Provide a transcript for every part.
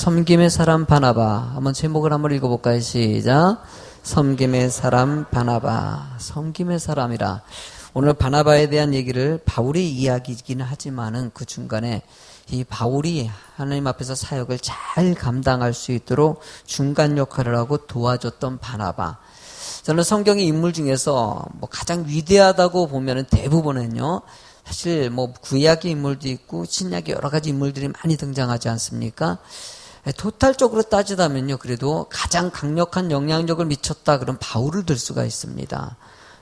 섬김의 사람 바나바. 한번 제목을 한번 읽어볼까요? 시작. 섬김의 사람 바나바. 섬김의 사람이라. 오늘 바나바에 대한 얘기를 바울의 이야기이긴 하지만은 그 중간에 이 바울이 하나님 앞에서 사역을 잘 감당할 수 있도록 중간 역할을 하고 도와줬던 바나바. 저는 성경의 인물 중에서 뭐 가장 위대하다고 보면은 대부분은요, 사실 뭐 구약의 인물도 있고 신약의 여러 가지 인물들이 많이 등장하지 않습니까? 토탈적으로 따지다면요, 그래도 가장 강력한 영향력을 미쳤다 그런 바울을 들 수가 있습니다.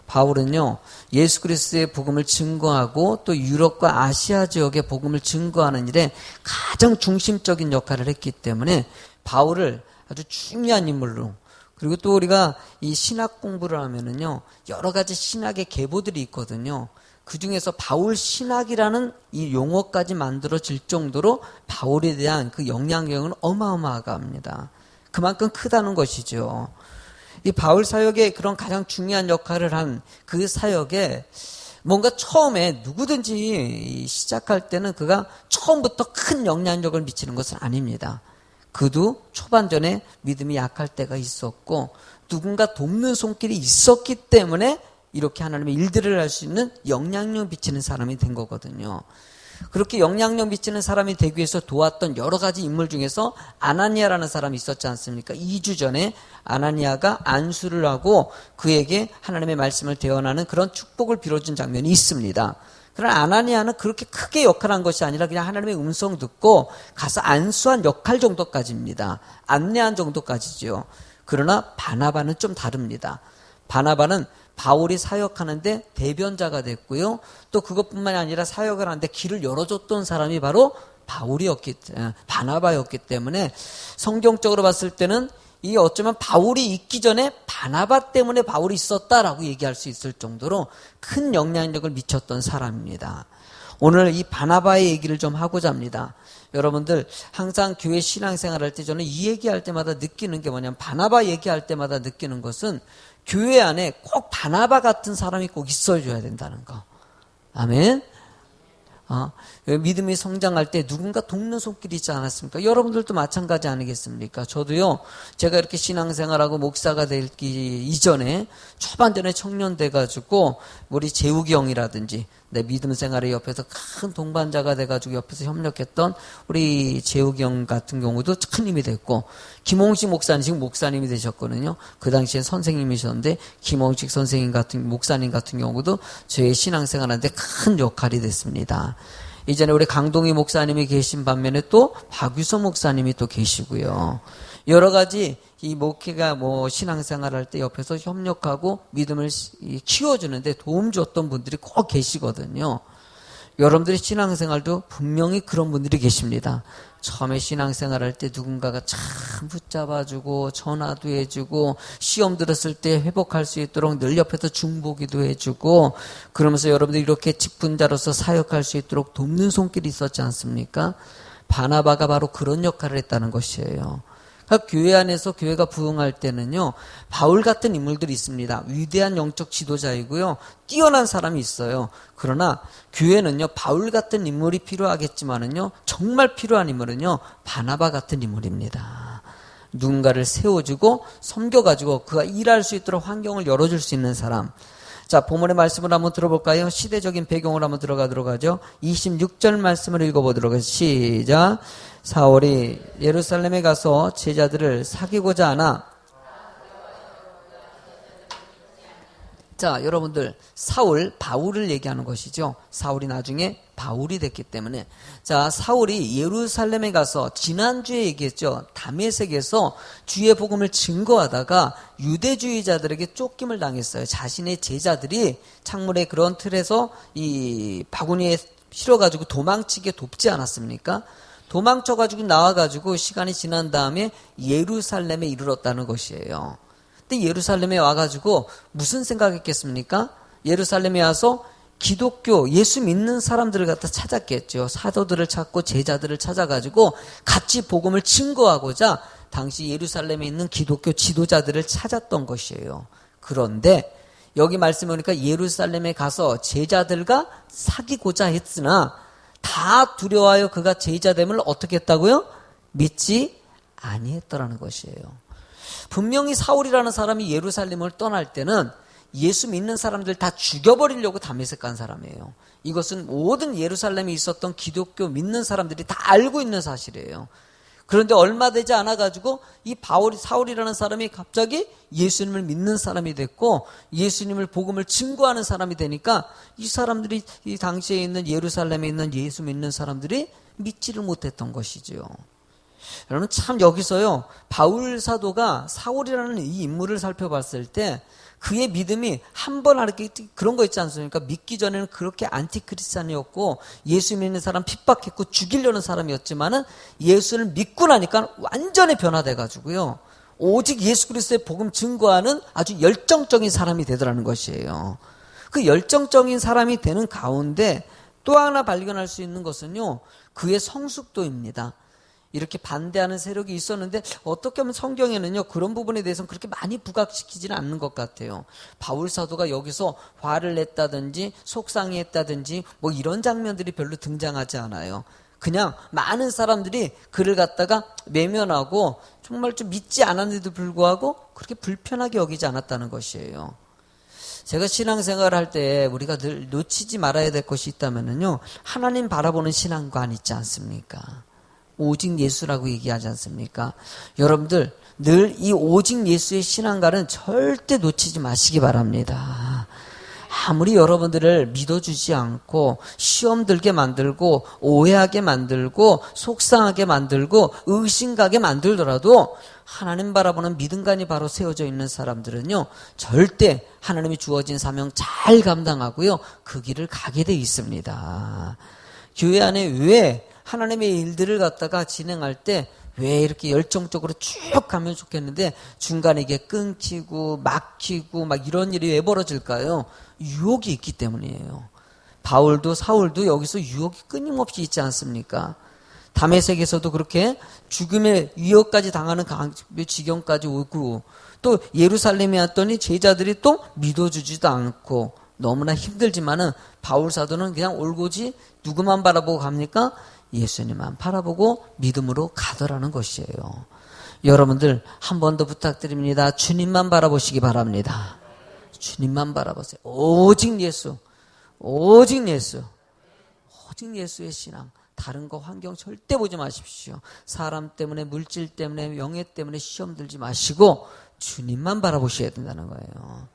바울은요, 예수 그리스도의 복음을 증거하고 또 유럽과 아시아 지역의 복음을 증거하는 일에 가장 중심적인 역할을 했기 때문에 바울을 아주 중요한 인물로, 그리고 또 우리가 이 신학 공부를 하면은요, 여러 가지 신학의 계보들이 있거든요. 그 중에서 바울 신학이라는 이 용어까지 만들어질 정도로 바울에 대한 그 영향력은 어마어마합니다. 그만큼 크다는 것이죠. 이 바울 사역의 그런 가장 중요한 역할을 한 그 사역에 뭔가 처음에 누구든지 시작할 때는 그가 처음부터 큰 영향력을 미치는 것은 아닙니다. 그도 초반전에 믿음이 약할 때가 있었고 누군가 돕는 손길이 있었기 때문에 이렇게 하나님의 일들을 할 수 있는 영향력 미치는 사람이 된 거거든요. 그렇게 영향력 미치는 사람이 되기 위해서 도왔던 여러 가지 인물 중에서 아나니아라는 사람이 있었지 않습니까? 2주 전에 아나니아가 안수를 하고 그에게 하나님의 말씀을 대언하는 그런 축복을 빌어준 장면이 있습니다. 그러나 아나니아는 그렇게 크게 역할한 것이 아니라 그냥 하나님의 음성 듣고 가서 안수한 역할 정도까지입니다. 안내한 정도까지죠. 그러나 바나바는 좀 다릅니다. 바나바는 바울이 사역하는데 대변자가 됐고요. 또 그것뿐만이 아니라 사역을 하는데 길을 열어줬던 사람이 바로 바나바였기 때문에 성경적으로 봤을 때는 이 어쩌면 바울이 있기 전에 바나바 때문에 바울이 있었다라고 얘기할 수 있을 정도로 큰 영향력을 미쳤던 사람입니다. 오늘 이 바나바의 얘기를 좀 하고자 합니다. 여러분들 항상 교회 신앙생활할 때 저는 이 얘기할 때마다 느끼는 게 뭐냐면 바나바 얘기할 때마다 느끼는 것은 교회 안에 꼭 바나바 같은 사람이 꼭 있어줘야 된다는 거. 아멘. 믿음이 성장할 때 누군가 돕는 손길이 있지 않았습니까? 여러분들도 마찬가지 아니겠습니까? 저도요, 제가 이렇게 신앙생활하고 목사가 되기 이전에 초반전에 청년 돼가지고 우리 재욱이 형이라든지 내 믿음 생활의 옆에서 큰 동반자가 돼가지고 옆에서 협력했던 우리 재욱이 형 같은 경우도 큰 힘이 됐고, 김홍식 목사님 지금 목사님이 되셨거든요. 그 당시엔 선생님이셨는데 김홍식 선생님 같은 목사님 같은 경우도 저의 신앙생활하는데 큰 역할이 됐습니다. 이전에 우리 강동희 목사님이 계신 반면에 또 박유서 목사님이 또 계시고요. 여러 가지 이 목회가 신앙생활 할 때 옆에서 협력하고 믿음을 키워주는데 도움 줬던 분들이 꼭 계시거든요. 여러분들의 신앙생활도 분명히 그런 분들이 계십니다. 처음에 신앙생활 할 때 누군가가 참 붙잡아주고 전화도 해주고 시험 들었을 때 회복할 수 있도록 늘 옆에서 중보기도 해주고 그러면서 여러분들이 이렇게 직분자로서 사역할 수 있도록 돕는 손길이 있었지 않습니까? 바나바가 바로 그런 역할을 했다는 것이에요. 그러니까 교회 안에서 교회가 부흥할 때는요, 바울 같은 인물들이 있습니다. 위대한 영적 지도자이고요, 뛰어난 사람이 있어요. 그러나 교회는요, 바울 같은 인물이 필요하겠지만은요, 정말 필요한 인물은요, 바나바 같은 인물입니다. 누군가를 세워주고 섬겨가지고 그가 일할 수 있도록 환경을 열어줄 수 있는 사람. 자, 본문의 말씀을 한번 들어볼까요? 시대적인 배경을 한번 들어가도록 하죠. 26절 말씀을 읽어보도록 하죠. 시작. 사울이 예루살렘에 가서 제자들을 사귀고자 하나. 자, 여러분들, 바울을 얘기하는 것이죠. 사울이 나중에 바울이 됐기 때문에. 자, 사울이 예루살렘에 가서 지난주에 얘기했죠. 다메섹에서 주의 복음을 증거하다가 유대주의자들에게 쫓김을 당했어요. 자신의 제자들이 창문의 그런 틀에서 이 바구니에 실어가지고 도망치게 돕지 않았습니까? 도망쳐가지고 나와가지고 시간이 지난 다음에 예루살렘에 이르렀다는 것이에요. 근데 예루살렘에 와가지고 무슨 생각했겠습니까? 예루살렘에 와서 기독교, 예수 믿는 사람들을 갖다 찾았겠죠. 사도들을 찾고 제자들을 찾아가지고 같이 복음을 증거하고자 당시 예루살렘에 있는 기독교 지도자들을 찾았던 것이에요. 그런데 여기 말씀해 보니까 예루살렘에 가서 제자들과 사귀고자 했으나 다 두려워하여 그가 제자됨을 어떻게 했다고요? 믿지 아니했더라는 것이에요. 분명히 사울이라는 사람이 예루살렘을 떠날 때는 예수 믿는 사람들 다 죽여버리려고 다메섹 간 사람이에요. 이것은 모든 예루살렘에 있었던 기독교 믿는 사람들이 다 알고 있는 사실이에요. 그런데 얼마 되지 않아가지고 이 사울이라는 사람이 갑자기 예수님을 믿는 사람이 됐고 예수님을 복음을 증거하는 사람이 되니까 이 사람들이 이 당시에 있는 예루살렘에 있는 예수 믿는 사람들이 믿지를 못했던 것이지요. 여러분 참 여기서요 바울 사도가 사울이라는 이 인물을 살펴봤을 때 그의 믿음이 한 번 이렇게 그런 거 있지 않습니까? 믿기 전에는 그렇게 안티크리스찬이었고 예수 믿는 사람 핍박했고 죽이려는 사람이었지만은 예수를 믿고 나니까 완전히 변화돼 가지고요. 오직 예수 그리스도의 복음 증거하는 아주 열정적인 사람이 되더라는 것이에요. 그 열정적인 사람이 되는 가운데 또 하나 발견할 수 있는 것은요. 그의 성숙도입니다. 이렇게 반대하는 세력이 있었는데 어떻게 하면 성경에는요 그런 부분에 대해서는 그렇게 많이 부각시키지는 않는 것 같아요. 바울 사도가 여기서 화를 냈다든지 속상해했다든지 뭐 이런 장면들이 별로 등장하지 않아요. 그냥 많은 사람들이 그를 갖다가 외면하고 정말 좀 믿지 않았는데도 불구하고 그렇게 불편하게 여기지 않았다는 것이에요. 제가 신앙생활을 할 때 우리가 늘 놓치지 말아야 될 것이 있다면요 하나님 바라보는 신앙관 있지 않습니까? 오직 예수라고 얘기하지 않습니까? 여러분들 늘 이 오직 예수의 신앙가는 절대 놓치지 마시기 바랍니다. 아무리 여러분들을 믿어주지 않고 시험 들게 만들고 오해하게 만들고 속상하게 만들고 의심가게 만들더라도 하나님 바라보는 믿음관이 바로 세워져 있는 사람들은요 절대 하나님이 주어진 사명 잘 감당하고요 그 길을 가게 돼 있습니다. 교회 안에 왜 하나님의 일들을 갖다가 진행할 때 왜 이렇게 열정적으로 쭉 가면 좋겠는데 중간에 이게 끊기고 막히고 막 이런 일이 왜 벌어질까요? 유혹이 있기 때문이에요. 바울도 사울도 여기서 유혹이 끊임없이 있지 않습니까? 다메섹에서도 그렇게 죽음의 위협까지 당하는 지경까지 오고 또 예루살렘에 왔더니 제자들이 또 믿어주지도 않고 너무나 힘들지만은 바울 사도는 그냥 올고지 누구만 바라보고 갑니까? 예수님만 바라보고 믿음으로 가더라는 것이에요. 여러분들 한 번 더 부탁드립니다. 주님만 바라보시기 바랍니다. 주님만 바라보세요. 오직 예수, 오직 예수, 오직 예수의 신앙. 다른 거 환경 절대 보지 마십시오. 사람 때문에 물질 때문에 명예 때문에 시험 들지 마시고 주님만 바라보셔야 된다는 거예요.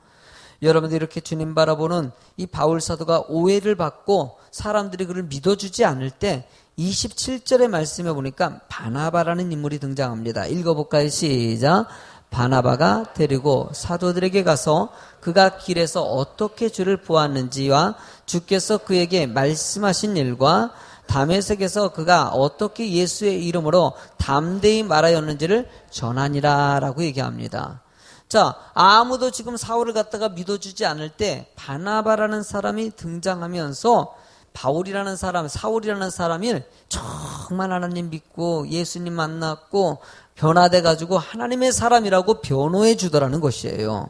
여러분들 이렇게 주님 바라보는 이 바울 사도가 오해를 받고 사람들이 그를 믿어주지 않을 때 27절의 말씀에 보니까 바나바라는 인물이 등장합니다. 읽어볼까요? 시작. 바나바가 데리고 사도들에게 가서 그가 길에서 어떻게 주를 보았는지와 주께서 그에게 말씀하신 일과 다메섹에서 그가 어떻게 예수의 이름으로 담대히 말하였는지를 전하니라 라고 얘기합니다. 자, 아무도 지금 사울을 갖다가 믿어주지 않을 때 바나바라는 사람이 등장하면서 바울이라는 사람, 사울이라는 사람이 정말 하나님 믿고 예수님 만났고 변화돼가지고 하나님의 사람이라고 변호해 주더라는 것이에요.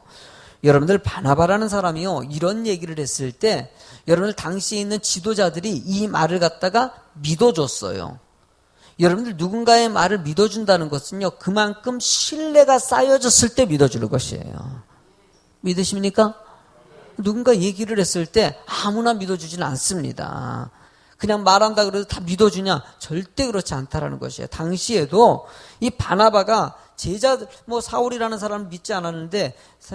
여러분들 바나바라는 사람이요 이런 얘기를 했을 때 여러분들 당시에 있는 지도자들이 이 말을 갖다가 믿어줬어요. 여러분들 누군가의 말을 믿어준다는 것은요 그만큼 신뢰가 쌓여졌을 때 믿어주는 것이에요. 믿으십니까? 누군가 얘기를 했을 때 아무나 믿어주지는 않습니다. 그냥 말한다 그래도 다 믿어주냐? 절대 그렇지 않다라는 것이에요. 당시에도 이 바나바가 제자들, 사울이라는 사람을 믿지 않았는데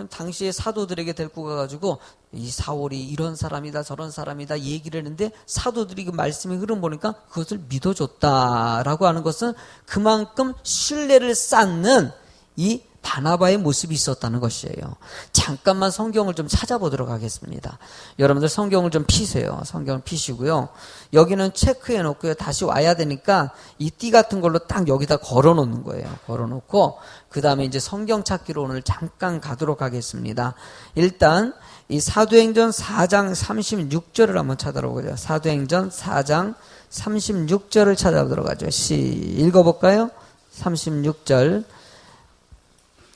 당시에 사도들에게 데리고 가가지고 이 사울이 이런 사람이다 저런 사람이다 얘기를 했는데 사도들이 그 말씀의 흐름 보니까 그것을 믿어줬다라고 하는 것은 그만큼 신뢰를 쌓는 이 바나바의 모습이 있었다는 것이에요. 잠깐만 성경을 좀 찾아보도록 하겠습니다. 여러분들 성경을 좀 피세요. 성경을 피시고요. 여기는 체크해 놓고요. 다시 와야 되니까 이 띠 같은 걸로 딱 여기다 걸어 놓는 거예요. 걸어 놓고 그 다음에 이제 성경 찾기로 오늘 잠깐 가도록 하겠습니다. 일단 이 사도행전 4장 36절을 한번 찾아보죠. 사도행전 4장 36절을 찾아보도록 하죠. 읽어볼까요? 36절.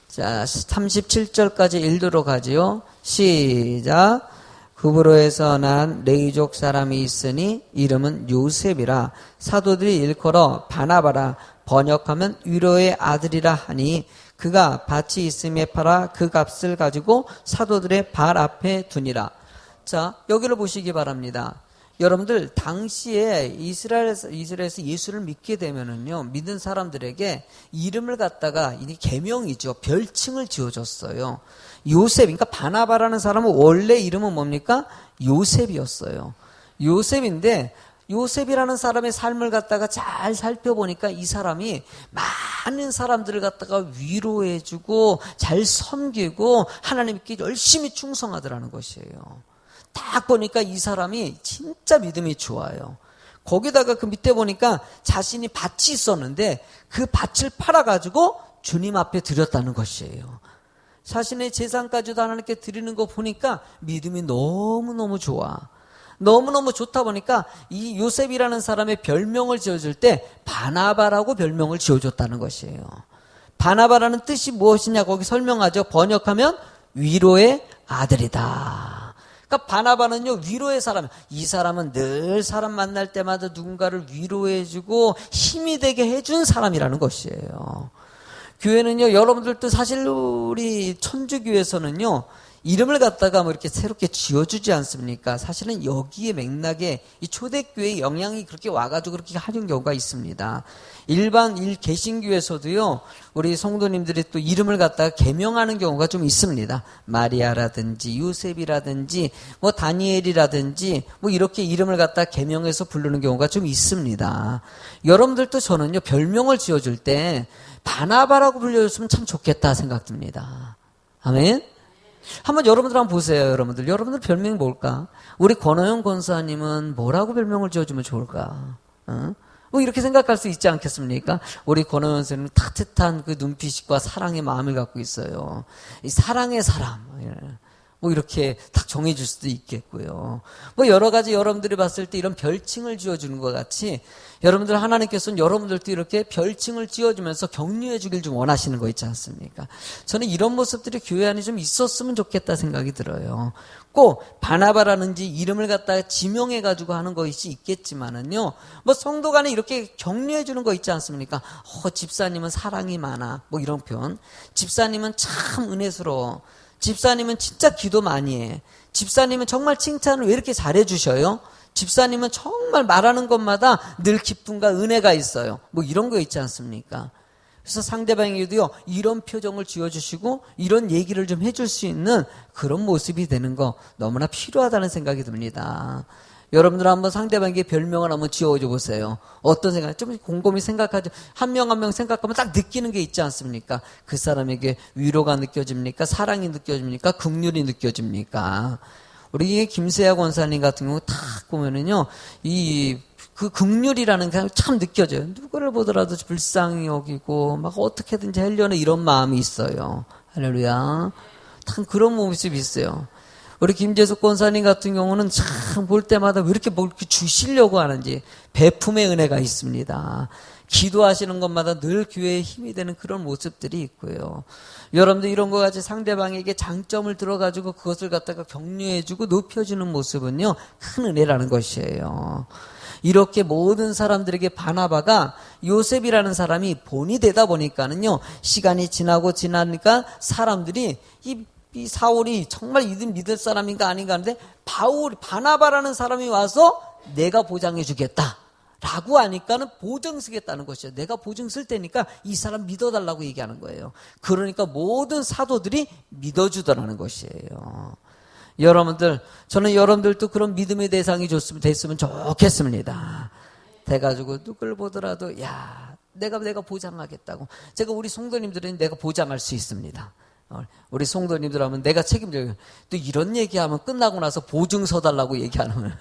자, 37절까지 읽도록 하지요. 시작. 구브로에서 난 레위족 사람이 있으니 이름은 요셉이라 사도들이 일컬어 바나바라 번역하면 위로의 아들이라 하니 그가 밭이 있음에 팔아 그 값을 가지고 사도들의 발 앞에 두니라. 자, 여기를 보시기 바랍니다. 여러분들 당시에 이스라엘에서 예수를 믿게 되면은요, 믿은 사람들에게 이름을 갖다가 이 계명이죠, 별칭을 지어줬어요. 요셉, 그러니까 바나바라는 사람은 원래 이름은 뭡니까? 요셉이었어요. 요셉인데 요셉이라는 사람의 삶을 갖다가 잘 살펴보니까 이 사람이 많은 사람들을 갖다가 위로해주고 잘 섬기고 하나님께 열심히 충성하더라는 것이에요. 딱 보니까 이 사람이 진짜 믿음이 좋아요. 거기다가 그 밑에 보니까 자신이 밭이 있었는데 그 밭을 팔아가지고 주님 앞에 드렸다는 것이에요. 자신의 재산까지도 하나님께 드리는 거 보니까 믿음이 너무너무 좋아. 너무너무 좋다 보니까 이 요셉이라는 사람의 별명을 지어줄 때 바나바라고 별명을 지어줬다는 것이에요. 바나바라는 뜻이 무엇이냐 거기 설명하죠. 번역하면 위로의 아들이다. 그러니까 바나바는요, 위로의 사람. 이 사람은 늘 사람 만날 때마다 누군가를 위로해주고 힘이 되게 해준 사람이라는 것이에요. 교회는요, 여러분들도 사실 우리 천주교에서는요, 이름을 갖다가 뭐 이렇게 새롭게 지어주지 않습니까? 사실은 여기에 맥락에 이 초대교회의 영향이 그렇게 와가지고 그렇게 하는 경우가 있습니다. 일반 개신교에서도요, 우리 성도님들이 또 이름을 갖다가 개명하는 경우가 좀 있습니다. 마리아라든지 요셉이라든지 뭐 다니엘이라든지 뭐 이렇게 이름을 갖다가 개명해서 부르는 경우가 좀 있습니다. 여러분들도 저는요, 별명을 지어줄 때 바나바라고 불려줬으면 참 좋겠다 생각됩니다. 아멘? 한번 여러분들 한번 보세요. 여러분들 별명이 뭘까? 우리 권호영 권사님은 뭐라고 별명을 지어주면 좋을까? 뭐 이렇게 생각할 수 있지 않겠습니까? 우리 권호영 선생님은 따뜻한 그 눈빛과 사랑의 마음을 갖고 있어요. 이 사랑의 사람. 뭐 이렇게 딱 정해줄 수도 있겠고요. 뭐 여러 가지 여러분들이 봤을 때 이런 별칭을 지어주는 것 같이 여러분들 하나님께서는 여러분들도 이렇게 별칭을 지어주면서 격려해 주길 좀 원하시는 거 있지 않습니까? 저는 이런 모습들이 교회 안에 좀 있었으면 좋겠다 생각이 들어요. 꼭 바나바라는지 이름을 갖다가 지명해 가지고 하는 것이 있겠지만은요, 뭐 성도 간에 이렇게 격려해 주는 거 있지 않습니까? 집사님은 사랑이 많아, 뭐 이런 표현. 집사님은 참 은혜스러워. 집사님은 진짜 기도 많이 해. 집사님은 정말 칭찬을 왜 이렇게 잘해 주셔요? 집사님은 정말 말하는 것마다 늘 기쁨과 은혜가 있어요. 뭐 이런 거 있지 않습니까? 그래서 상대방에게도요, 이런 표정을 지어주시고 이런 얘기를 좀 해줄 수 있는 그런 모습이 되는 거 너무나 필요하다는 생각이 듭니다. 여러분들 한번 상대방에게 별명을 한번 지어줘 보세요. 어떤 생각? 좀 곰곰이 생각하죠. 한 명 한 명 생각하면 딱 느끼는 게 있지 않습니까? 그 사람에게 위로가 느껴집니까? 사랑이 느껴집니까? 긍휼이 느껴집니까? 우리 김세아 권사님 같은 경우 딱 보면은요, 그 긍휼이라는 게 참 느껴져요. 누구를 보더라도 불쌍히 여기고 막 어떻게든지 하려는 이런 마음이 있어요. 할렐루야. 참 그런 모습이 있어요. 우리 김재숙 권사님 같은 경우는 참 볼 때마다 왜 이렇게 뭘 이렇게 주시려고 하는지 베품의 은혜가 있습니다. 기도하시는 것마다 늘 교회에 힘이 되는 그런 모습들이 있고요. 여러분들 이런 거 가지고 상대방에게 장점을 들어가지고 그것을 갖다가 격려해주고 높여주는 모습은요, 큰 은혜라는 것이에요. 이렇게 모든 사람들에게 바나바가 요셉이라는 사람이 본이 되다 보니까는요, 시간이 지나니까 사람들이 이 사울이 정말 믿을 사람인가 아닌가 하는데 바나바라는 사람이 와서 내가 보장해 주겠다 라고 하니까는 보증 쓰겠다는 것이죠. 내가 보증 쓸 테니까 이 사람 믿어달라고 얘기하는 거예요. 그러니까 모든 사도들이 믿어주더라는 것이에요. 여러분들, 저는 여러분들도 그런 믿음의 대상이 됐으면 좋겠습니다. 돼가지고 누굴 보더라도 내가 보장하겠다고. 제가 우리 성도님들은 내가 보장할 수 있습니다. 우리 성도님들 하면 내가 책임져요. 또 이런 얘기하면 끝나고 나서 보증 서달라고 얘기하는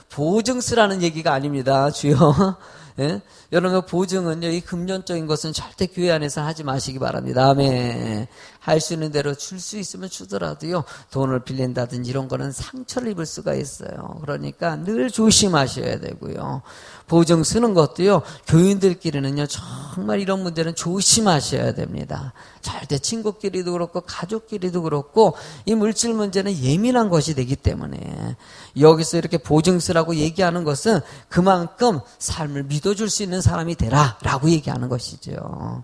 보증 쓰라는 얘기가 아닙니다. 주여. 예? 여러분, 보증은요, 이 금전적인 것은 절대 교회 안에서 하지 마시기 바랍니다. 아멘. 할 수 있는 대로 줄 수 있으면 주더라도요, 돈을 빌린다든지 이런 거는 상처를 입을 수가 있어요. 그러니까 늘 조심하셔야 되고요. 보증 쓰는 것도요, 교인들끼리는요, 정말 이런 문제는 조심하셔야 됩니다. 절대 친구끼리도 그렇고, 가족끼리도 그렇고, 이 물질 문제는 예민한 것이 되기 때문에, 여기서 이렇게 보증 쓰라고 얘기하는 것은 그만큼 삶을 믿어줄 수 있는 있는 사람이 되라 라고 얘기하는 것이죠.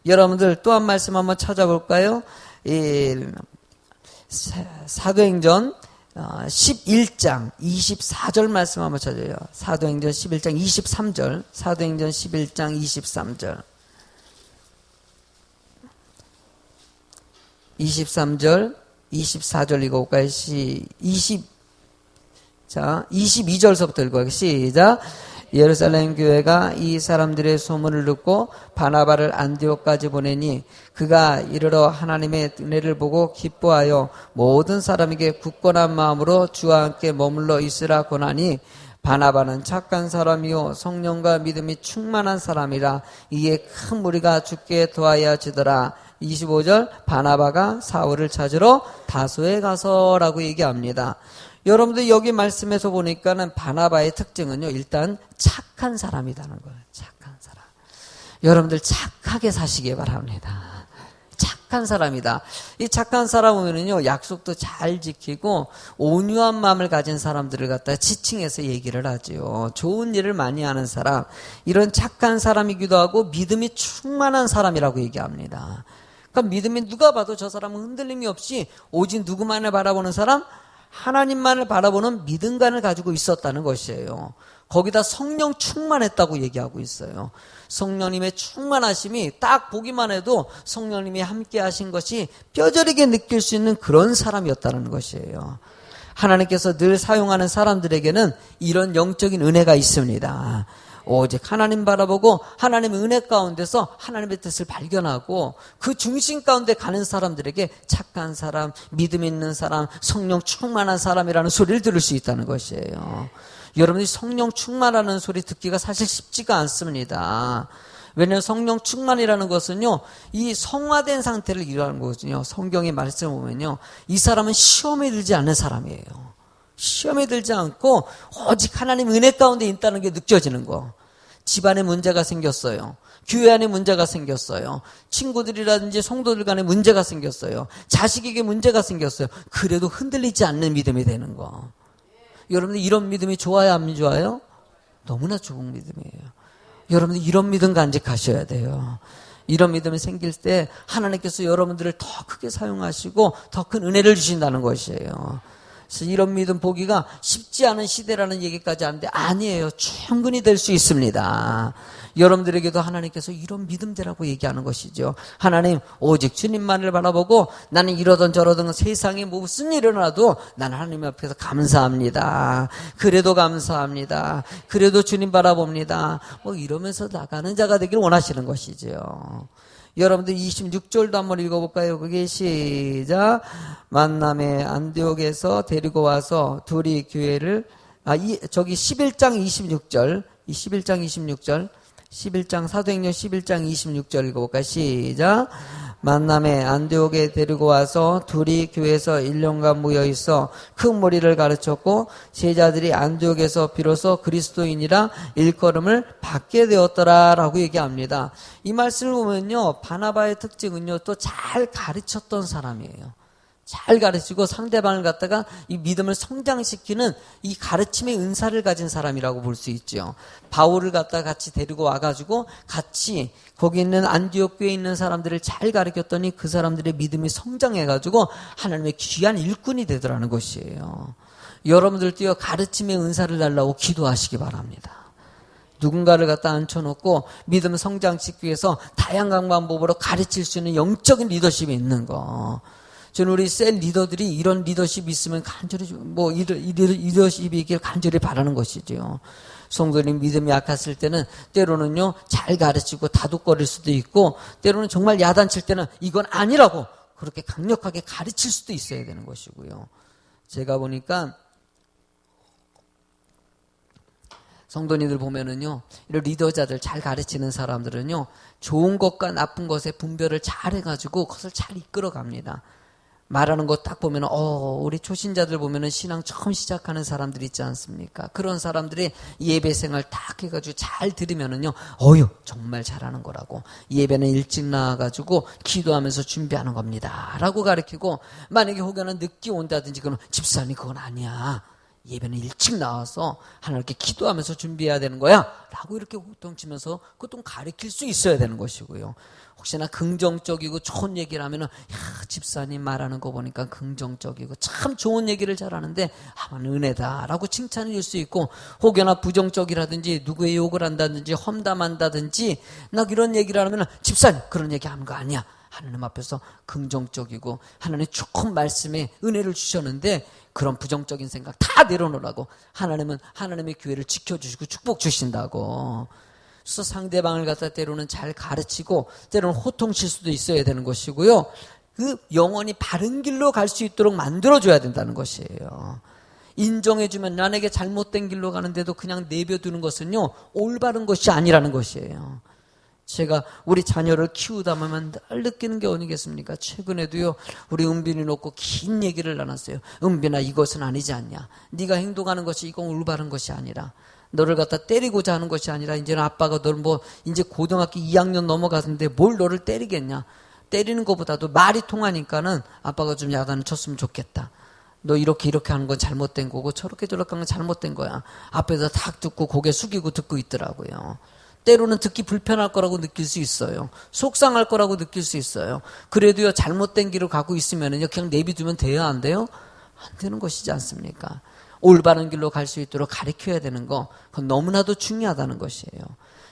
여러분들 또 한 말씀 한번 찾아볼까요? 사도행전 11장 24절 말씀 한번 찾아요. 사도행전 11장 23절. 사도행전 11장 23절. 23절, 24절 읽어볼까요? 22절서부터 읽어볼까요? 시작. 예루살렘 교회가 이 사람들의 소문을 듣고 바나바를 안디옥까지 보내니 그가 이르러 하나님의 은혜를 보고 기뻐하여 모든 사람에게 굳건한 마음으로 주와 함께 머물러 있으라 권하니 바나바는 착한 사람이요 성령과 믿음이 충만한 사람이라 이에 큰 무리가 주께 도하여지더라. 25절 바나바가 사울을 찾으러 다소에 가서라고 얘기합니다. 여러분들 여기 말씀에서 보니까는 바나바의 특징은요, 일단 착한 사람이라는 거예요. 착한 사람. 여러분들 착하게 사시기 바랍니다. 착한 사람이다. 이 착한 사람은요, 약속도 잘 지키고 온유한 마음을 가진 사람들을 갖다 지칭해서 얘기를 하지요. 좋은 일을 많이 하는 사람, 이런 착한 사람이기도 하고 믿음이 충만한 사람이라고 얘기합니다. 그러니까 믿음이 누가 봐도 저 사람은 흔들림이 없이 오직 누구만을 바라보는 사람? 하나님만을 바라보는 믿음관을 가지고 있었다는 것이에요. 거기다 성령 충만했다고 얘기하고 있어요. 성령님의 충만하심이 딱 보기만 해도 성령님이 함께 하신 것이 뼈저리게 느낄 수 있는 그런 사람이었다는 것이에요. 하나님께서 늘 사용하는 사람들에게는 이런 영적인 은혜가 있습니다. 오직 하나님 바라보고 하나님의 은혜 가운데서 하나님의 뜻을 발견하고 그 중심 가운데 가는 사람들에게 착한 사람, 믿음 있는 사람, 성령 충만한 사람이라는 소리를 들을 수 있다는 것이에요. 여러분이 성령 충만하는 소리 듣기가 사실 쉽지가 않습니다. 왜냐하면 성령 충만이라는 것은요, 이 성화된 상태를 이루는 거거든요. 성경의 말씀을 보면요, 이 사람은 시험에 들지 않는 사람이에요. 시험에 들지 않고 오직 하나님 은혜 가운데 있다는 게 느껴지는 거. 집안에 문제가 생겼어요. 교회 안에 문제가 생겼어요. 친구들이라든지 성도들 간에 문제가 생겼어요. 자식에게 문제가 생겼어요. 그래도 흔들리지 않는 믿음이 되는 거. 여러분들 이런 믿음이 좋아요, 안 좋아요? 너무나 좋은 믿음이에요. 여러분들 이런 믿음 간직하셔야 돼요. 이런 믿음이 생길 때 하나님께서 여러분들을 더 크게 사용하시고 더 큰 은혜를 주신다는 것이에요. 그래서 이런 믿음 보기가 쉽지 않은 시대라는 얘기까지 하는데 아니에요. 충분히 될 수 있습니다. 여러분들에게도 하나님께서 이런 믿음 되라고 얘기하는 것이죠. 하나님 오직 주님만을 바라보고 나는 이러던 저러던 세상에 무슨 일이 일어나도 나는 하나님 앞에서 감사합니다. 그래도 감사합니다. 그래도 주님 바라봅니다. 뭐 이러면서 나가는 자가 되기를 원하시는 것이죠. 여러분들 26절도 한번 읽어볼까요? 그게 시작. 만남의 안디옥에서 데리고 와서 둘이 교회를 저기 11장 26절 이 11장 26절 11장 사도행전 11장 26절 읽어볼까요? 시작. 만남의 안디옥에 데리고 와서 둘이 교회에서 1년간 모여있어 큰 무리를 가르쳤고 제자들이 안디옥에서 비로소 그리스도인이라 일컬음을 받게 되었더라 라고 얘기합니다. 이 말씀을 보면요, 바나바의 특징은요, 또 잘 가르쳤던 사람이에요. 잘 가르치고 상대방을 갖다가 이 믿음을 성장시키는 이 가르침의 은사를 가진 사람이라고 볼 수 있죠. 바울을 갖다가 같이 데리고 와가지고 같이 거기 있는 안디옥 교회에 있는 사람들을 잘 가르쳤더니 그 사람들의 믿음이 성장해가지고 하나님의 귀한 일꾼이 되더라는 것이에요. 여러분들도요, 가르침의 은사를 달라고 기도하시기 바랍니다. 누군가를 갖다 앉혀놓고 믿음 성장시키기 위해서 다양한 방법으로 가르칠 수 있는 영적인 리더십이 있는 거. 저는 우리 셀 리더들이 이런 리더십이 있으면 간절히 리더십이 있길 간절히 바라는 것이죠. 성도님 믿음이 약했을 때는 때로는요, 잘 가르치고 다독거릴 수도 있고 때로는 정말 야단칠 때는 이건 아니라고 그렇게 강력하게 가르칠 수도 있어야 되는 것이고요. 제가 보니까 성도님들 보면은요, 이런 리더자들 잘 가르치는 사람들은요, 좋은 것과 나쁜 것의 분별을 잘 해가지고 그것을 잘 이끌어 갑니다. 말하는 거 딱 보면 우리 초신자들 보면은 신앙 처음 시작하는 사람들 있지 않습니까? 그런 사람들이 예배 생활 딱 해가지고 잘 들으면은요, 정말 잘하는 거라고. 예배는 일찍 나와가지고 기도하면서 준비하는 겁니다 라고 가르치고, 만약에 혹여나 늦게 온다든지 그러면 집사님 그건 아니야, 예배는 일찍 나와서 하나님께 기도하면서 준비해야 되는 거야 라고 이렇게 호통치면서 그것도 가르칠 수 있어야 되는 것이고요. 혹시나 긍정적이고 좋은 얘기를 하면은 야, 집사님 말하는 거 보니까 긍정적이고 참 좋은 얘기를 잘하는데 아마 은혜다라고 칭찬을 줄 수 있고, 혹여나 부정적이라든지 누구의 욕을 한다든지 험담한다든지 나 이런 얘기를 하면은 집사님 그런 얘기 하는 거 아니야. 하나님 앞에서 긍정적이고 하나님 좋은 말씀에 은혜를 주셨는데 그런 부정적인 생각 다 내려놓으라고, 하나님은 하나님의 교회를 지켜주시고 축복 주신다고. 그래서 상대방을 갖다 때로는 잘 가르치고 때로는 호통칠 수도 있어야 되는 것이고요. 그 영원히 바른 길로 갈 수 있도록 만들어줘야 된다는 것이에요. 인정해주면 남에게 잘못된 길로 가는데도 그냥 내버려두는 것은요 올바른 것이 아니라는 것이에요. 제가 우리 자녀를 키우다 보면 늘 느끼는 게 어디겠습니까? 최근에도요 우리 은빈이 놓고 긴 얘기를 나눴어요. 은빈아, 이것은 아니지 않냐, 네가 행동하는 것이 이건 올바른 것이 아니라 너를 갖다 때리고자 하는 것이 아니라 이제는 아빠가 너를 뭐 이제 고등학교 2학년 넘어갔는데 뭘 너를 때리겠냐, 때리는 것보다도 말이 통하니까는 아빠가 좀 야단을 쳤으면 좋겠다. 너 이렇게 하는 건 잘못된 거고 저렇게 하는 건 잘못된 거야. 앞에서 탁 듣고 고개 숙이고 듣고 있더라고요. 때로는 듣기 불편할 거라고 느낄 수 있어요. 속상할 거라고 느낄 수 있어요. 그래도요 잘못된 길을 가고 있으면은요 그냥 내비두면 돼요, 안 돼요? 안 되는 것이지 않습니까? 올바른 길로 갈 수 있도록 가르쳐야 되는 거, 그건 너무나도 중요하다는 것이에요.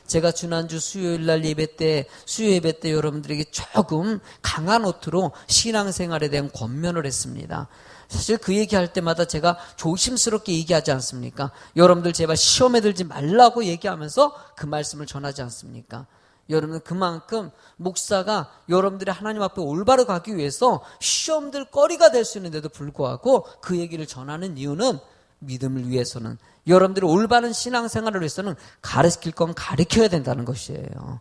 제가 지난주 수요 예배 때 여러분들에게 조금 강한 노트로 신앙생활에 대한 권면을 했습니다. 사실 그 얘기할 때마다 제가 조심스럽게 얘기하지 않습니까? 여러분들 제발 시험에 들지 말라고 얘기하면서 그 말씀을 전하지 않습니까? 여러분, 그만큼 목사가 여러분들이 하나님 앞에 올바로 가기 위해서 시험들 거리가 될 수 있는데도 불구하고 그 얘기를 전하는 이유는 믿음을 위해서는, 여러분들이 올바른 신앙생활을 위해서는 가르칠 건 가르쳐야 된다는 것이에요.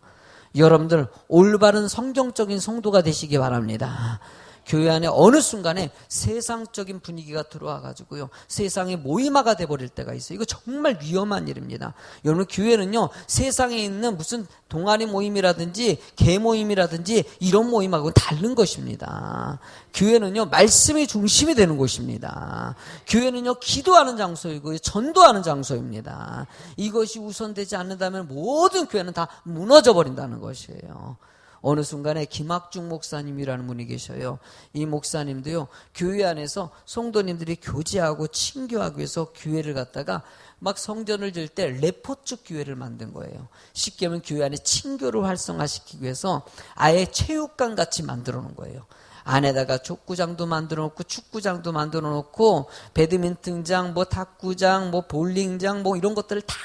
여러분들 올바른 성경적인 성도가 되시기 바랍니다. 교회 안에 어느 순간에 세상적인 분위기가 들어와가지고요 세상의 모임화가 돼버릴 때가 있어요. 이거 정말 위험한 일입니다. 여러분, 교회는요 세상에 있는 무슨 동아리 모임이라든지 개 모임이라든지 이런 모임하고는 다른 것입니다. 교회는요 말씀이 중심이 되는 곳입니다. 교회는요 기도하는 장소이고 전도하는 장소입니다. 이것이 우선되지 않는다면 모든 교회는 다 무너져 버린다는 것이에요. 어느 순간에 김학중 목사님이라는 분이 계셔요. 이 목사님도요 교회 안에서 성도님들이 교제하고 친교하기 위해서 교회를 갖다가 막 성전을 질 때 레포츠 교회를 만든 거예요. 쉽게 하면 교회 안에 친교를 활성화시키기 위해서 아예 체육관 같이 만들어 놓은 거예요. 안에다가 족구장도 만들어 놓고 축구장도 만들어 놓고 배드민턴장, 뭐 탁구장, 뭐 볼링장, 뭐 이런 것들을 다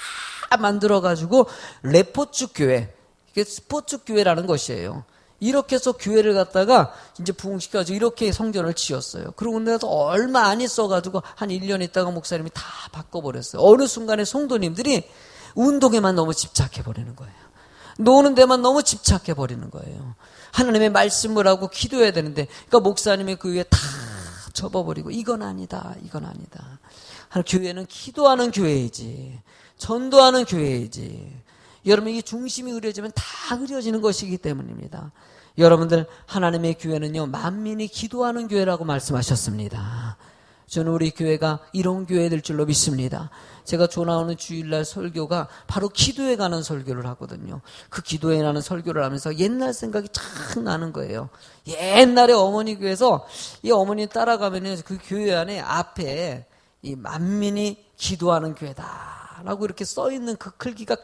만들어 가지고 레포츠 교회, 이게 스포츠 교회라는 것이에요. 이렇게 해서 교회를 갖다가 이제 부흥시켜가지고 이렇게 성전을 지었어요. 그러고 나서 얼마 안 있어가지고 한 1년 있다가 목사님이 다 바꿔버렸어요. 어느 순간에 성도님들이 운동에만 너무 집착해버리는 거예요. 노는 데만 너무 집착해버리는 거예요. 하나님의 말씀을 하고 기도해야 되는데, 그러니까 목사님이 그 위에 다 접어버리고 이건 아니다, 이건 아니다. 교회는 기도하는 교회이지, 전도하는 교회이지. 여러분, 이 중심이 흐려지면 다 흐려지는 것이기 때문입니다. 여러분들, 하나님의 교회는요 만민이 기도하는 교회라고 말씀하셨습니다. 저는 우리 교회가 이런 교회 될 줄로 믿습니다. 제가 조나오는 주일날 설교가 바로 기도에 관한 설교를 하거든요. 그 기도에 관한 설교를 하면서 옛날 생각이 참 나는 거예요. 옛날에 어머니 교회에서 이 어머니 따라가면 그 교회 안에 앞에 이 만민이 기도하는 교회다 라고 이렇게 써있는 그 글귀가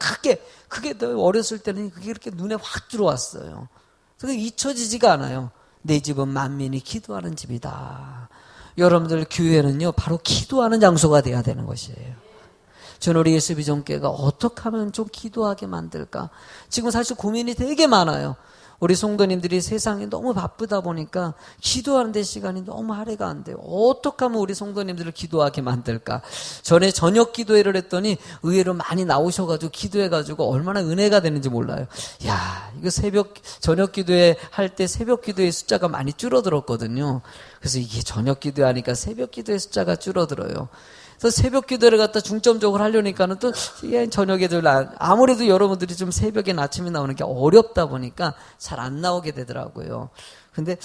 그게 어렸을 때는 그게 이렇게 눈에 확 들어왔어요. 그게 잊혀지지가 않아요. 내 집은 만민이 기도하는 집이다. 여러분들, 교회는요 바로 기도하는 장소가 돼야 되는 것이에요. 저는 우리 예수비전교회가 어떻게 하면 좀 기도하게 만들까? 지금 사실 고민이 되게 많아요. 우리 성도님들이 세상에 너무 바쁘다 보니까 기도하는 데 시간이 너무 할애가 안 돼요. 어떻게 하면 우리 성도님들을 기도하게 만들까? 전에 저녁 기도회를 했더니 의외로 많이 나오셔가지고 기도해가지고 얼마나 은혜가 되는지 몰라요. 야, 이거 저녁 기도회 할 때 새벽 기도회 숫자가 많이 줄어들었거든요. 그래서 이게 저녁 기도회 하니까 새벽 기도회 숫자가 줄어들어요. 그래서 새벽 기도를 갖다 중점적으로 하려니까는 또 저녁에도 아무래도 여러분들이 좀 새벽에 아침에 나오는 게 어렵다 보니까 잘 안 나오게 되더라고요. 근데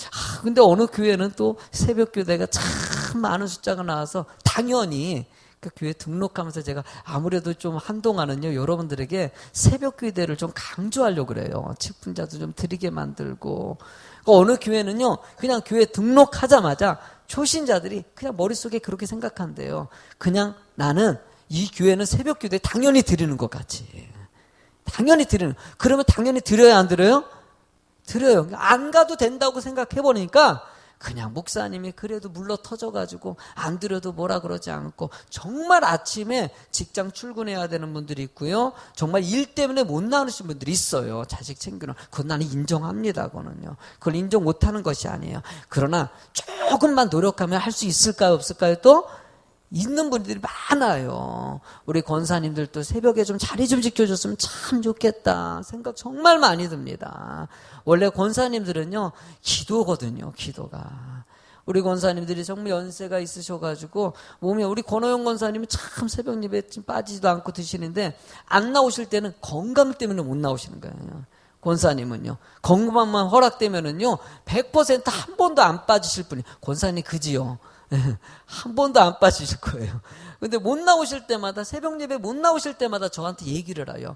어느 교회는 또 새벽 교대가 참 많은 숫자가 나와서 당연히 그러니까 교회 등록하면서 제가 아무래도 좀 한동안은요, 여러분들에게 새벽 기도를 좀 강조하려고 그래요. 직분자도 좀 드리게 만들고. 그러니까 어느 교회는요, 그냥 교회 등록하자마자 초신자들이 그냥 머릿속에 그렇게 생각한대요. 그냥 나는 이 교회는 새벽 기도에 당연히 드리는 것 같이. 당연히 드리는. 그러면 당연히 드려야 안 드려요? 드려요. 안 가도 된다고 생각해보니까 그냥 목사님이 그래도 물러 터져가지고 안 드려도 뭐라 그러지 않고 정말 아침에 직장 출근해야 되는 분들이 있고요. 정말 일 때문에 못 나오신 분들이 있어요. 자식 챙기는. 그건 나는 인정합니다. 그거는요. 그걸 인정 못하는 것이 아니에요. 그러나 조금만 노력하면 할 수 있을까요? 없을까요? 또 있는 분들이 많아요. 우리 권사님들도 새벽에 좀 자리 좀 지켜줬으면 참 좋겠다 생각 정말 많이 듭니다. 원래 권사님들은요, 기도거든요, 기도가. 우리 권사님들이 정말 연세가 있으셔가지고 몸이, 우리 권호영 권사님은 참 새벽 예배 빠지지도 않고 드시는데 안 나오실 때는 건강 때문에 못 나오시는 거예요. 권사님은요, 건강만 허락되면은요 100% 한 번도 안 빠지실 분이. 권사님 그지요? 한 번도 안 빠지실 거예요. 근데 못 나오실 때마다, 새벽 예배 못 나오실 때마다 저한테 얘기를 해요.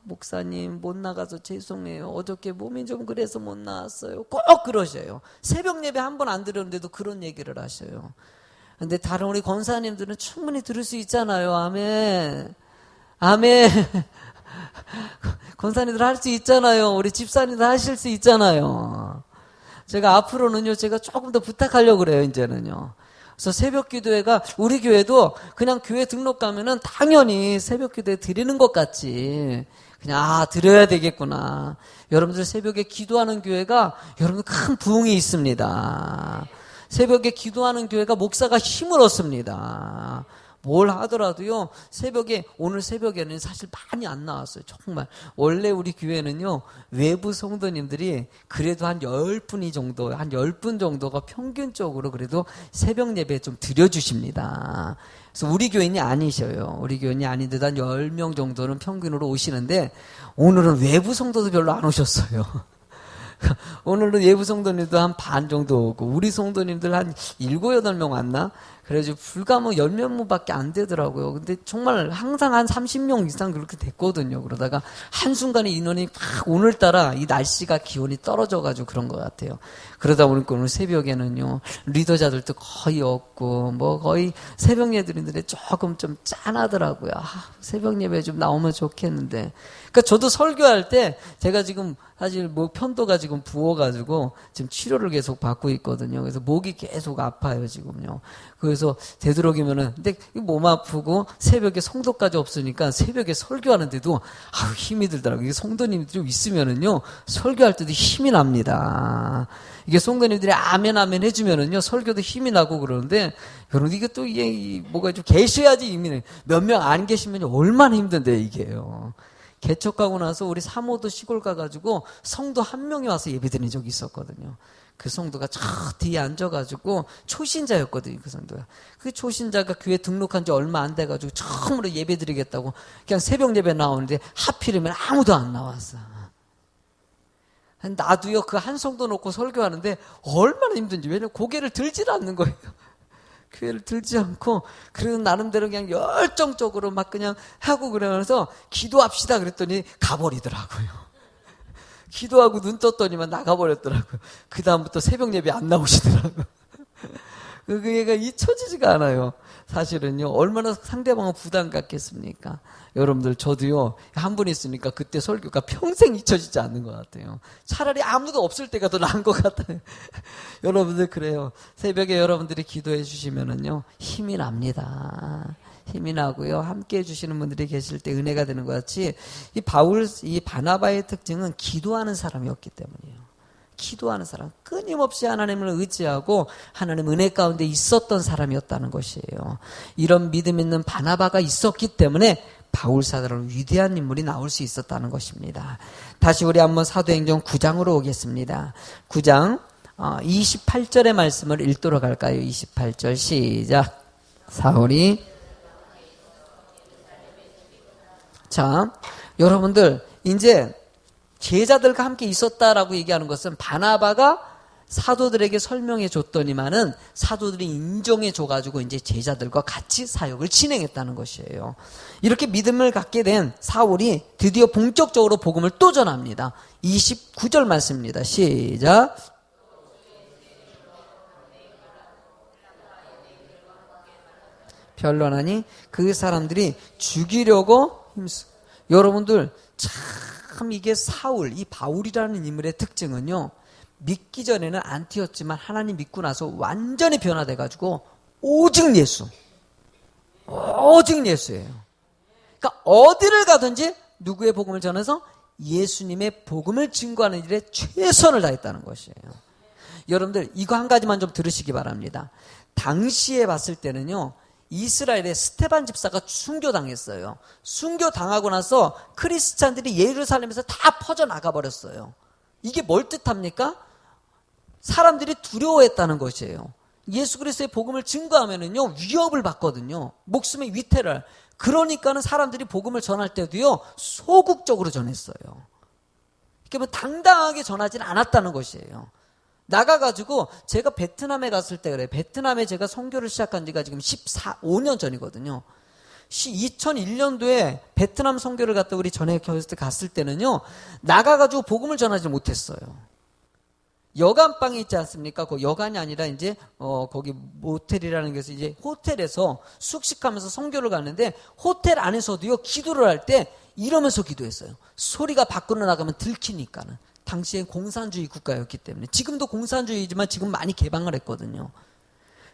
목사님 못 나가서 죄송해요. 어저께 몸이 좀 그래서 못 나왔어요. 꼭 그러셔요. 새벽 예배 한 번 안 들었는데도 그런 얘기를 하셔요. 근데 다른 우리 권사님들은 충분히 들을 수 있잖아요. 아멘. 아멘. 권사님들 할 수 있잖아요. 우리 집사님들 하실 수 있잖아요. 제가 앞으로는요, 제가 조금 더 부탁하려고 그래요, 이제는요. 그래서 새벽 기도회가, 우리 교회도 그냥 교회 등록 가면은 당연히 새벽 기도회 드리는 것 같지. 그냥, 드려야 되겠구나. 여러분들 새벽에 기도하는 교회가, 여러분들 큰 부흥이 있습니다. 새벽에 기도하는 교회가 목사가 힘을 얻습니다. 뭘 하더라도요, 새벽에, 오늘 새벽에는 사실 많이 안 나왔어요. 정말. 원래 우리 교회는요, 외부 성도님들이 그래도 한 10분이 정도, 한 10분 정도가 평균적으로 그래도 새벽 예배 좀 드려주십니다. 그래서 우리 교인이 아니셔요. 우리 교인이 아닌데도 한 10명 정도는 평균으로 오시는데, 오늘은 외부 성도도 별로 안 오셨어요. 오늘은 외부 성도님도 한 반 정도 오고, 우리 성도님들 한 7, 8명 왔나? 그래가지고 불과 뭐 10명밖에 안 되더라고요. 근데 정말 항상 한 30명 이상 그렇게 됐거든요. 그러다가 한순간에 인원이 막, 오늘따라 이 날씨가 기온이 떨어져가지고 그런 것 같아요. 그러다 보니까 오늘 새벽에는요, 리더자들도 거의 없고, 뭐 거의 새벽 예배들인데 조금 좀 짠하더라고요. 새벽 예배 좀 나오면 좋겠는데. 그러니까 저도 설교할 때 제가 지금 사실 뭐 편도가 지금 부어가지고 지금 치료를 계속 받고 있거든요. 그래서 목이 계속 아파요, 지금요. 그래서 되도록이면은, 근데 몸 아프고 새벽에 성도까지 없으니까 새벽에 설교하는데도 힘이 들더라고요. 이게 성도님들이 좀 있으면은요, 설교할 때도 힘이 납니다. 이게 성도님들이 아멘 아멘 해주면은요, 설교도 힘이 나고 그러는데, 여러분 이게 또 이게 뭐가 좀 계셔야지 이미, 몇 명 안 계시면 얼마나 힘든데 이게요. 개척하고 나서 우리 사모도 시골 가가지고 성도 한 명이 와서 예배드린 적이 있었거든요. 그 성도가 저 뒤에 앉아가지고 초신자였거든요. 그 성도가. 그 초신자가 교회 등록한 지 얼마 안 돼가지고 처음으로 예배드리겠다고 그냥 새벽 예배 나오는데 하필이면 아무도 안 나왔어. 나도요, 그 한 성도 놓고 설교하는데 얼마나 힘든지. 왜냐면 고개를 들질 않는 거예요. 교회를 들지 않고, 그래도 나름대로 그냥 열정적으로 막 그냥 하고 그러면서 기도합시다 그랬더니 가버리더라고요. 기도하고 눈 떴더니만 나가버렸더라고요. 그 다음부터 새벽 예배 안 나오시더라고요. 그게가 잊혀지지가 않아요. 사실은요, 얼마나 상대방은 부담 갖겠습니까? 여러분들, 저도요, 한 분 있으니까 그때 설교가 평생 잊혀지지 않는 것 같아요. 차라리 아무도 없을 때가 더 나은 것 같아요. 여러분들, 그래요. 새벽에 여러분들이 기도해 주시면은요, 힘이 납니다. 힘이 나고요, 함께 해주시는 분들이 계실 때 은혜가 되는 것 같이, 이 바나바의 특징은 기도하는 사람이었기 때문이에요. 기도하는 사람, 끊임없이 하나님을 의지하고 하나님 은혜 가운데 있었던 사람이었다는 것이에요. 이런 믿음 있는 바나바가 있었기 때문에 바울 사도는 위대한 인물이 나올 수 있었다는 것입니다. 다시 우리 한번 사도행전 9장으로 오겠습니다. 9장 28절의 말씀을 읽도록 할까요? 28절 시작. 사울이, 자, 여러분들 이제 제자들과 함께 있었다라고 얘기하는 것은 바나바가 사도들에게 설명해 줬더니만은 사도들이 인정해 줘가지고 이제 제자들과 같이 사역을 진행했다는 것이에요. 이렇게 믿음을 갖게 된 사울이 드디어 본격적으로 복음을 또 전합니다. 29절 말씀입니다. 시작. 변론하니 그 사람들이 죽이려고 힘쓰. 여러분들 참 이게 사울, 이 바울이라는 인물의 특징은요, 믿기 전에는 안티였지만 하나님 믿고 나서 완전히 변화돼가지고 오직 예수, 오직 예수예요. 그러니까 어디를 가든지 누구의 복음을 전해서 예수님의 복음을 증거하는 일에 최선을 다했다는 것이에요. 여러분들 이거 한 가지만 좀 들으시기 바랍니다. 당시에 봤을 때는요, 이스라엘의 스테반 집사가 순교당했어요. 순교당하고 나서 크리스찬들이 예루살렘에서 다 퍼져나가 버렸어요. 이게 뭘 뜻합니까? 사람들이 두려워했다는 것이에요. 예수 그리스도의 복음을 증거하면은요, 위협을 받거든요. 목숨의 위태를. 그러니까는 사람들이 복음을 전할 때도요, 소극적으로 전했어요. 그러니까 뭐 당당하게 전하지는 않았다는 것이에요. 나가가지고 제가 베트남에 갔을 때 그래요. 베트남에 제가 선교를 시작한 지가 지금 5년 전이거든요. 2001년도에 베트남 선교를 갔다 우리 전에 갔을 때는요, 나가가지고 복음을 전하지 못했어요. 여간방이 있지 않습니까? 그 여간이 아니라 이제 거기 모텔이라는 것이 이제 호텔에서 숙식하면서 선교를 갔는데 호텔 안에서도요, 기도를 할 때 이러면서 기도했어요. 소리가 밖으로 나가면 들키니까는. 당시엔 공산주의 국가였기 때문에. 지금도 공산주의지만 지금 많이 개방을 했거든요.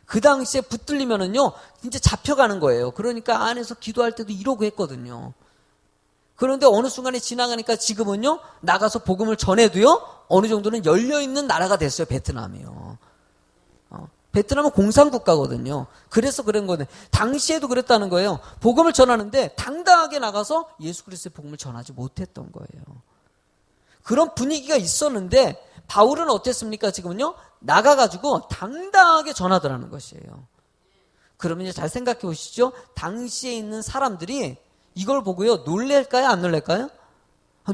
그 당시에 붙들리면은요, 이제 잡혀가는 거예요. 그러니까 안에서 기도할 때도 이러고 했거든요. 그런데 어느 순간에 지나가니까 지금은요, 나가서 복음을 전해도요, 어느 정도는 열려있는 나라가 됐어요, 베트남이요. 베트남은 공산국가거든요. 그래서 그런 거네. 당시에도 그랬다는 거예요. 복음을 전하는데 당당하게 나가서 예수 그리스도의 복음을 전하지 못했던 거예요. 그런 분위기가 있었는데 바울은 어땠습니까? 지금은요, 나가가지고 당당하게 전하더라는 것이에요. 그러면 이제 잘 생각해 보시죠. 당시에 있는 사람들이 이걸 보고요, 놀랄까요? 안 놀랄까요?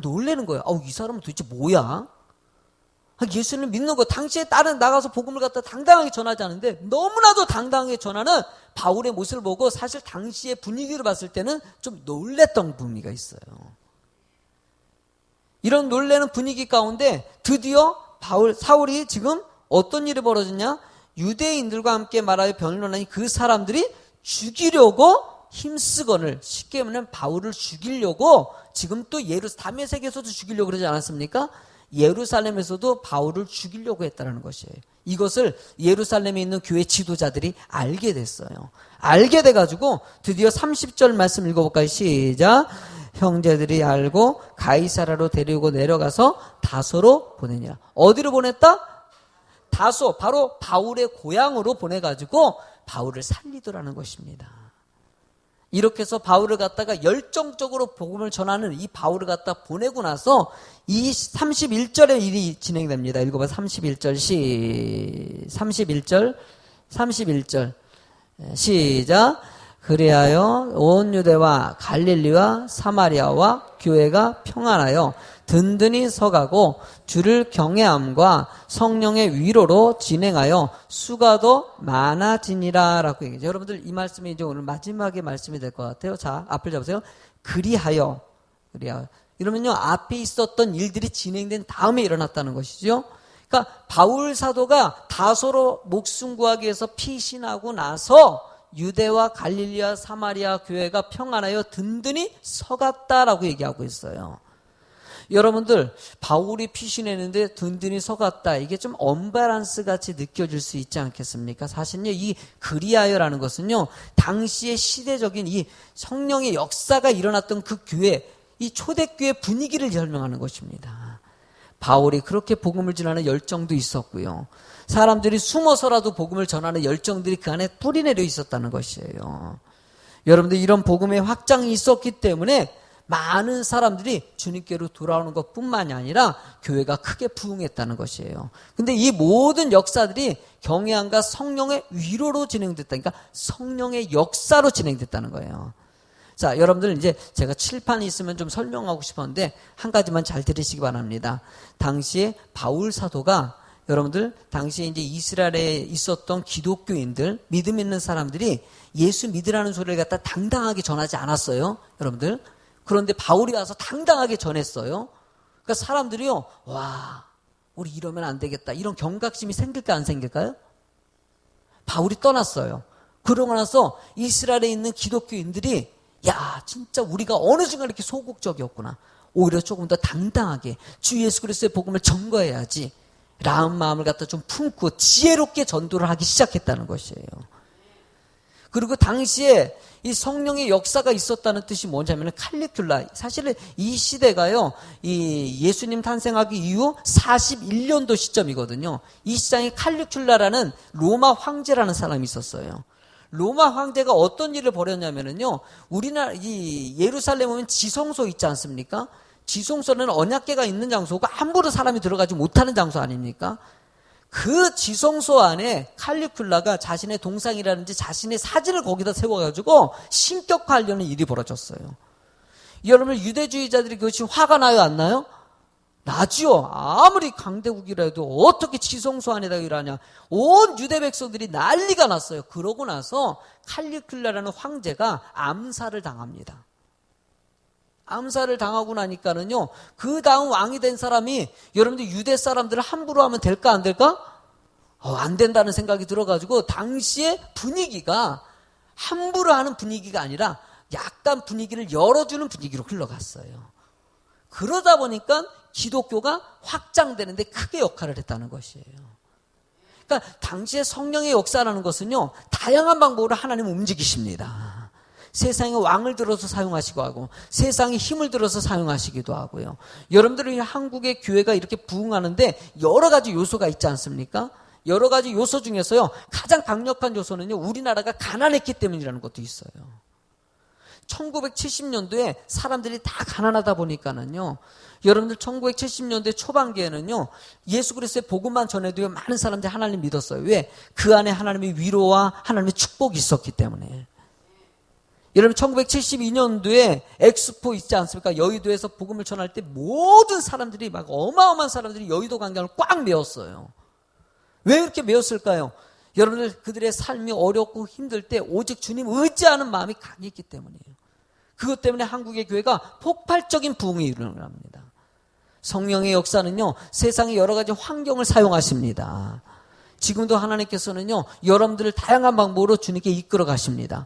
놀라는 거예요. 이 사람은 도대체 뭐야? 예수를 믿는 거. 당시에 다른 나가서 복음을 갖다 당당하게 전하지 않는데 너무나도 당당하게 전하는 바울의 모습을 보고 사실 당시의 분위기를 봤을 때는 좀 놀랬던 분위기가 있어요. 이런 놀라는 분위기 가운데 드디어 사울이 지금 어떤 일이 벌어졌냐? 유대인들과 함께 말하여 변론하니 그 사람들이 죽이려고 힘쓰거늘. 쉽게 말하면 바울을 죽이려고 지금 또 다메섹에서도 죽이려고 그러지 않았습니까? 예루살렘에서도 바울을 죽이려고 했다는 것이에요. 이것을 예루살렘에 있는 교회 지도자들이 알게 됐어요. 알게 돼가지고 드디어 30절 말씀 읽어볼까요? 시작. 형제들이 알고 가이사라로 데리고 내려가서 다소로 보내니라. 어디로 보냈다? 다소, 바로 바울의 고향으로 보내가지고 바울을 살리더라는 것입니다. 이렇게 해서 바울을 갖다가 열정적으로 복음을 전하는 이 바울을 갖다 보내고 나서 이 31절의 일이 진행됩니다. 읽어봐. 31절 시작. 그리하여 온 유대와 갈릴리와 사마리아와 교회가 평안하여 든든히 서가고 주를 경외함과 성령의 위로로 진행하여 수가도 많아지니라 라고 얘기해요. 여러분들 이 말씀이 이제 오늘 마지막의 말씀이 될 것 같아요. 자, 앞을 잡으세요. 그리하여. 이러면요, 앞에 있었던 일들이 진행된 다음에 일어났다는 것이죠. 그러니까 바울 사도가 다소로 목숨 구하기 위해서 피신하고 나서 유대와 갈릴리와 사마리아 교회가 평안하여 든든히 서갔다라고 얘기하고 있어요. 여러분들, 바울이 피신했는데 든든히 서갔다. 이게 좀 언밸런스 같이 느껴질 수 있지 않겠습니까? 사실은요, 이 그리하여라는 것은요, 당시의 시대적인 이 성령의 역사가 일어났던 그 교회, 이 초대교회 분위기를 설명하는 것입니다. 바울이 그렇게 복음을 전하는 열정도 있었고요. 사람들이 숨어서라도 복음을 전하는 열정들이 그 안에 뿌리내려 있었다는 것이에요. 여러분들, 이런 복음의 확장이 있었기 때문에 많은 사람들이 주님께로 돌아오는 것뿐만이 아니라 교회가 크게 부흥했다는 것이에요. 근데 이 모든 역사들이 경외함과 성령의 위로로 진행됐다. 그러니까 성령의 역사로 진행됐다는 거예요. 자, 여러분들, 이제 제가 칠판이 있으면 좀 설명하고 싶었는데 한 가지만 잘 들으시기 바랍니다. 당시에 바울 사도가 여러분들 당시에 이제 이스라엘에 있었던 기독교인들, 믿음 있는 사람들이 예수 믿으라는 소리를 갖다 당당하게 전하지 않았어요. 여러분들. 그런데 바울이 와서 당당하게 전했어요. 그러니까 사람들이요, 와, 우리 이러면 안 되겠다. 이런 경각심이 생길까 안 생길까요? 바울이 떠났어요. 그러고 나서 이스라엘에 있는 기독교인들이 야, 진짜 우리가 어느 순간 이렇게 소극적이었구나. 오히려 조금 더 당당하게 주 예수 그리스도의 복음을 전거해야지 라는 마음을 갖다 좀 품고 지혜롭게 전도를 하기 시작했다는 것이에요. 그리고 당시에 이 성령의 역사가 있었다는 뜻이 뭐냐면 칼리큘라. 사실은 이 시대가요, 이 예수님 탄생하기 이후 41년도 시점이거든요. 이 시장에 칼리큘라라는 로마 황제라는 사람이 있었어요. 로마 황제가 어떤 일을 벌였냐면요, 우리나라 이 예루살렘 오면 지성소 있지 않습니까? 지성소는 언약궤가 있는 장소고 함부로 사람이 들어가지 못하는 장소 아닙니까? 그 지성소 안에 칼리큘라가 자신의 동상이라든지 자신의 사진을 거기다 세워가지고 신격화하려는 일이 벌어졌어요. 여러분, 유대주의자들이 그것이 화가 나요, 안 나요? 나지요. 아무리 강대국이라도 어떻게 지성소 안에다 일하냐. 온 유대 백성들이 난리가 났어요. 그러고 나서 칼리큘라라는 황제가 암살을 당합니다. 암살을 당하고 나니까는요, 그 다음 왕이 된 사람이 여러분들 유대 사람들을 함부로 하면 될까 안 될까? 안 된다는 생각이 들어가지고 당시의 분위기가 함부로 하는 분위기가 아니라 약간 분위기를 열어주는 분위기로 흘러갔어요. 그러다 보니까 기독교가 확장되는데 크게 역할을 했다는 것이에요. 그러니까 당시의 성령의 역사라는 것은요, 다양한 방법으로 하나님 움직이십니다. 세상의 왕을 들어서 사용하시고 하고 세상의 힘을 들어서 사용하시기도 하고요. 여러분들은 한국의 교회가 이렇게 부흥하는데 여러 가지 요소가 있지 않습니까? 여러 가지 요소 중에서요, 가장 강력한 요소는요, 우리나라가 가난했기 때문이라는 것도 있어요. 1970년도에 사람들이 다 가난하다 보니까는요, 여러분들 1970년대 초반기에는요, 예수 그리스도의 복음만 전해도요, 많은 사람들이 하나님 믿었어요. 왜? 그 안에 하나님의 위로와 하나님의 축복이 있었기 때문에. 여러분, 1972년도에 엑스포 있지 않습니까? 여의도에서 복음을 전할 때 모든 사람들이 막 어마어마한 사람들이 여의도 광장을 꽉 메웠어요. 왜 그렇게 메웠을까요? 여러분들 그들의 삶이 어렵고 힘들 때 오직 주님 의지하는 마음이 강했기 때문이에요. 그것 때문에 한국의 교회가 폭발적인 부흥이 일어납니다. 성령의 역사는요, 세상의 여러 가지 환경을 사용하십니다. 지금도 하나님께서는요, 여러분들을 다양한 방법으로 주님께 이끌어 가십니다.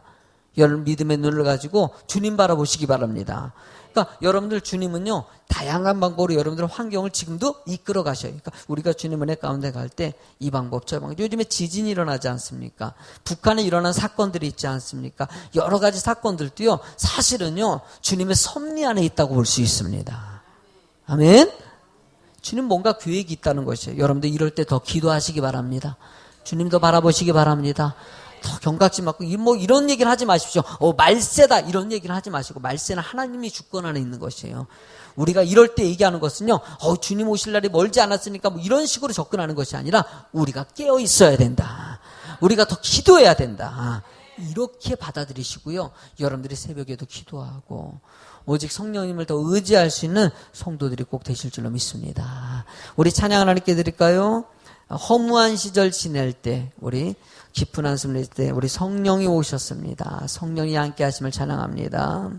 여러분 믿음의 눈을 가지고 주님 바라보시기 바랍니다. 그러니까 여러분들 주님은요, 다양한 방법으로 여러분들 환경을 지금도 이끌어 가셔요. 그러니까 우리가 주님 은혜 가운데 갈 때 이 방법 저 방법. 요즘에 지진이 일어나지 않습니까? 북한에 일어난 사건들이 있지 않습니까? 여러 가지 사건들도요, 사실은요, 주님의 섭리 안에 있다고 볼 수 있습니다. 아멘. 주님 뭔가 계획이 있다는 것이에요. 여러분들 이럴 때 더 기도하시기 바랍니다. 주님도 바라보시기 바랍니다. 더 경각심 갖고 뭐 이런 얘기를 하지 마십시오. 말세다 이런 얘기를 하지 마시고, 말세는 하나님이 주권 안에 있는 것이에요. 우리가 이럴 때 얘기하는 것은요, 주님 오실 날이 멀지 않았으니까 뭐 이런 식으로 접근하는 것이 아니라 우리가 깨어 있어야 된다. 우리가 더 기도해야 된다. 이렇게 받아들이시고요. 여러분들이 새벽에도 기도하고 오직 성령님을 더 의지할 수 있는 성도들이 꼭 되실 줄로 믿습니다. 우리 찬양 하나님께 드릴까요? 허무한 시절 지낼 때, 우리 깊은 한숨 낼 때 우리 성령이 오셨습니다. 성령이 함께 하심을 찬양합니다.